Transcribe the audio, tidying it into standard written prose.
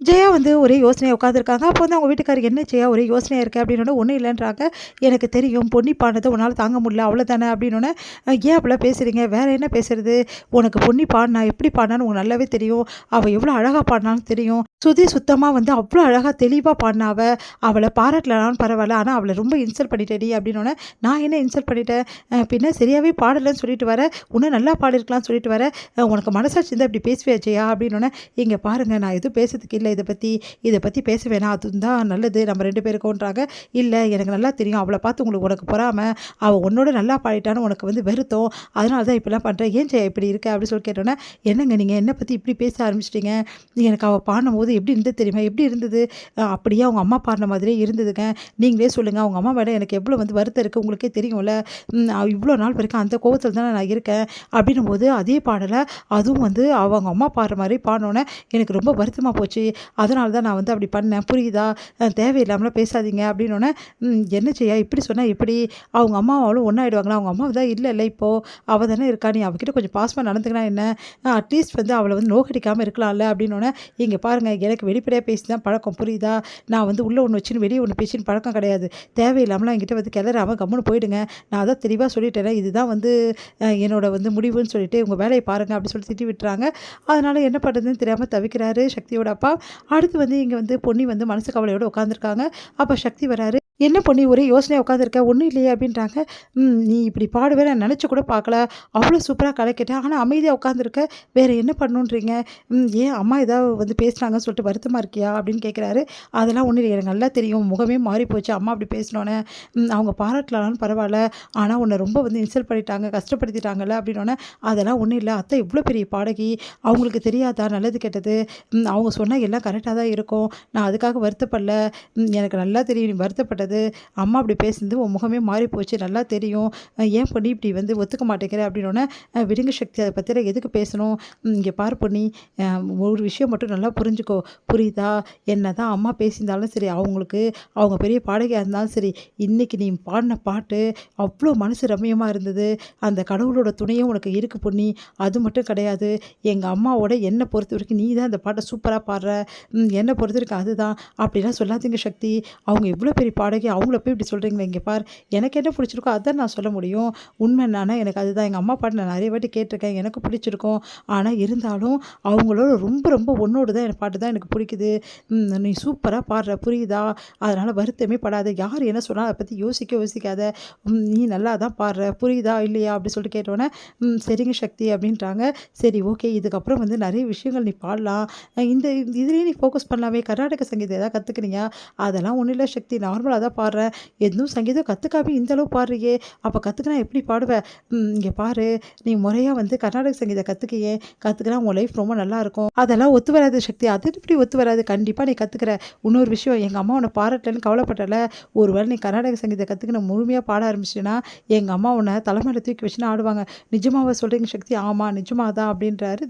ஜெயா வந்து ஒரே யோசனையா உட்காந்துருக்காங்க. அப்போ வந்து அவங்க வீட்டுக்காரர், "என்ன ஜெயா ஒரே யோசனையா இருக்கு?" அப்படின்னோனே, "ஒண்ணும் இல்லன்றாங்க. எனக்கு தெரியும் பொன்னி பாடுனத உன்னால தாங்க முடியல அவ்வளோதானே." அப்படின்னோனே, "ஏன் அப்படிலாம் பேசுறீங்க? வேற என்ன பேசுறது? உனக்கு பொன்னி பாடுனா எப்படி பாடுனான்னு உனக்கு நல்லாவே தெரியும். அவ எவ்வளோ அழகா பாடுனான்னு தெரியும். சுதி சுத்தமா வந்து அவ்வளோ அழகா தெளிவா பாடுனா அவ. அவள பாராட்டலனாலும் பரவாயில்ல. ஆனா அவள ரொம்ப இன்சல்ட் பண்ணிட்டடி." அப்படின்னோனே, "நான் என்ன இன்சல்ட் பண்ணிட்டேன்? பின்ன சரியாவே பாடலன்னு சொல்லிட்டு வர, இன்னும் நல்லா பாடியிருக்கலாம்னு சொல்லிட்டு வர. உனக்கு மனசாட்சி இருந்தா இப்படி பேசுவியா ஜெயா?" அப்படின்னோனே, "இங்க பாருங்க நான் எதுவும் பேசுறதுக்கு இல்ல இத பத்தி பேச வேணாம். அதுதான் நல்லது நம்ம 2 பேருக்கும்ன்றாங்க. இல்ல எனக்கு நல்லா தெரியும். அவள பார்த்து உனக்கு பொறாம. அவ உன்னோட நல்லா பாடிட்டான்னு உனக்கு வந்து வருத்தம். அதனால தான் இப்படிலாம் பண்ற. ஏன் ஜெயா இப்படி இருக்க?" அப்படி சொல்லி கேட்டோன்னே, "என்னங்க நீங்க என்ன பத்தி இப்படி பேச ஆரம்பிச்சிட்டீங்க? எனக்கு அவ பாடும்போது எப்படி இருந்தது தெரியுமா? எப்படி இருந்தது? அப்படியே அவங்க அம்மா பாடுன மாதிரியே இருந்ததுங்க. நீங்களே சொல்லுங்க. அவங்க அம்மா மேல எனக்கு எவ்வளோ வந்து வருத்தம் இருக்கு உங்களுக்கே தெரியும்ல. இவ்வளோ நாள் வரைக்கும் அந்த கோவத்துல தானே நான் இருக்கேன்." அப்படின்னும்போது அதே பாடல அதுவும் வந்து அவங்க அம்மா பாடுற மாரி பாடுனோனே எனக்கு ரொம்ப வருத்தமா போச்சு. அதனால தான் நான் வந்து அப்படி பண்ணேன். புரியுதா? தேவையில்லாமலாம் பேசாதீங்க." அப்படின்னோனே, என்ன செய்யா இப்படி சொன்னா எப்படி? அவங்க அம்மாவும் அவளும் ஒண்ணாயிடுவாங்களா? அவங்க அம்மா தான் இல்லல்ல இப்போ. அவ தானே இருக்கா. நீ அவகிட்ட கொஞ்சம் பாசமா நடந்துக்கினா என்ன? அட்லீஸ்ட் வந்து அவள வந்து நோகடிக்காம இருக்கலாம்ல." அப்படின்னோனே, "இங்க பாருங்க எனக்கு வெளிப்படையா பேசி தான் பழக்கம் புரியுதா? நான் வந்து உள்ள ஒண்ணு வச்சுன்னு வெளிய ஒண்ணு பேசின்னு பழக்கம் கிடையாது. தேவையில்லாமலாம் என்கிட்ட வந்து கிளறாம கம்முனு போயிடுங்க. நான் அதான் தெளிவா சொல்லிட்டேனே. இதுதான் வந்து என்னோட வந்து முடிவுன்னு சொல்லிட்டு உங்க வேலைய பாருங்க." அப்படி சொல்லி திட்டி விட்டுறாங்க. அதனால என்ன பண்ணுறதுன்னு தெரியாம தவிக்கிறாரு சக்தியோட அப்பா. அடுத்து வந்து இங்க வந்து பொன்னி வந்து மனசு கவலையோட உட்காந்துருக்காங்க. அப்ப சக்தி வராரு. "என்ன பொன்னி ஒரே யோசனையா உட்காந்துருக்க? ஒண்ணும் இல்லையே?" அப்படின்றாங்க. நீ இப்படி பாடுவேன்னு நான் நெனச்சு கூட பார்க்கல. அவ்வளோ சூப்பரா கலக்கிட்ட. ஆனா அமைதியா உட்காந்துருக்க. வேற என்ன பண்ணணுன்றீங்க? ஏன் அம்மா ஏதாவது வந்து பேசுனாங்கன்னு சொல்லிட்டு வருத்தமா இருக்கியா?" அப்படின்னு கேட்குறாரு. "அதெல்லாம் ஒண்ணும் இல்ல. எனக்கு நல்லா தெரியும். முகமே மாறி போச்சு அம்மா அப்படி பேசினோனே. அவங்க பாராட்டலனாலும் பரவால்ல. ஆனா உன்ன ரொம்ப வந்து இன்சல்ட் பண்ணிட்டாங்க, கஷ்டப்படுத்திட்டாங்கல்ல." அப்படின்னோனே, "அதெல்லாம் ஒண்ணும் இல்ல. அத்தை இவ்ளோ பெரிய பாடகி. அவங்களுக்கு தெரியாதா நல்லது கெட்டது? அவங்க சொன்னா எல்லாம் கரெக்ட்டா தான் இருக்கும். நான் அதுக்காக வருத்தப்படல. எனக்கு நல்லா தெரியும் நீ வருத்தப்பட்டது. அம்மா அப்படி பேசுனது உன் முகமே மாறி போச்சு. நல்லா தெரியும். ஏன் பொன்னி இப்படி வந்து ஒத்துக்க மாட்டேங்கிற?" அப்படின்னோனே, "விடுங்க சக்தி அத பத்திலாம் எதுக்கு பேசணும்? இங்க பாரு பொன்னி, அ ஒரு விஷயம் மட்டும் நல்லா புரிஞ்சுக்கோ. புரியுதா? என்னதான் அம்மா பேசியிருந்தாலும் சரி, அவங்களுக்கு அவங்க பெரிய பாடகியா இருந்தாலும் சரி, இன்னைக்கு நீ பாடுன பாட்டு அவ்ளோ மனசு ரம்மியமா இருந்தது. அந்த கடவுளோட துணையும் உனக்கு இருக்கு பொன்னி. அது மட்டும் கிடையாது. எங்க அம்மாவோட என்ன பொறுத்தவரைக்கும் நீ தான் அந்த பாட்ட சூப்பரா பாடுற. என்ன பொறுத்தவரைக்கும் அதுதான்." "அப்படிலாம் சொல்லாதீங்க சக்தி. அவங்க எவ்வளோ பெரிய பாடகி. அவங்கள போய் இப்படி சொல்கிறீங்களே. இங்கே பார், எனக்கு என்ன பிடிச்சிருக்கோ அதான் நான் சொல்ல முடியும். உண்மை என்னன்னா எனக்கு அதுதான். எங்கள் அம்மா பாட்டு நான் நிறைய வாட்டி கேட்டிருக்கேன். எனக்கு பிடிச்சிருக்கும். ஆனா இருந்தாலும் அவங்களோட ரொம்ப ரொம்ப உன்னோடு தான் எனக்கு பாட்டு தான் எனக்கு பிடிக்குது. நீ சூப்பரா பாடுற புரியுதா? அதனால வருத்தமே படாத. யார் என்ன சொன்னாலும் அதை பற்றி யோசிக்காத. நீ நல்லா தான் பாடுற புரியுதா இல்லையா?" அப்படி சொல்லிட்டு கேட்டோன்னே, "சரிங்க சக்தி" அப்படின்றாங்க. "சரி ஓகே. இதுக்கப்புறம் வந்து நிறைய விஷயங்கள் நீ பாடலாம். இந்த இதுலேயே நீ ஃபோக்கஸ் பண்ணலாமே. கர்நாடக சங்கீதம் ஏதாவது கற்றுக்கினியா?" "அதெல்லாம் ஒன்றும் இல்லை சக்தி. நார்மலா தான் பாடுறேன். எதுவும் சங்கீதம் கற்றுக்காம இந்த அளவு பாடுறியே. அப்போ கற்றுக்கினா எப்படி பாடுவ? இங்கே பாரு, நீ முறையா வந்து கர்நாடக சங்கீதம் கற்றுக்கியே. கற்றுக்கினா உன் லைஃப் ரொம்ப நல்லாயிருக்கும்." "அதெல்லாம் ஒத்து வராது சக்தி." "அது எப்படி ஒத்து வராது? கண்டிப்பாக நீ கற்றுக்கிற. இன்னொரு விஷயம், எங்கள் அம்மா உன்னை பாராட்டலன்னு கவலைப்பட்டல. ஒரு வேளை நீ கர்நாடக சங்கீதம் கற்றுக்கின முழுமையாக பாட ஆரம்பிச்சிட்டேன்னா எங்கள் அம்மா உன்னை தலைமையில தூக்கி வச்சுன்னு ஆடுவாங்க." "நிஜமாவா சொல்கிறீங்க சக்தி?" "ஆமாம் நிஜமா தான்." அப்படின்றாரு.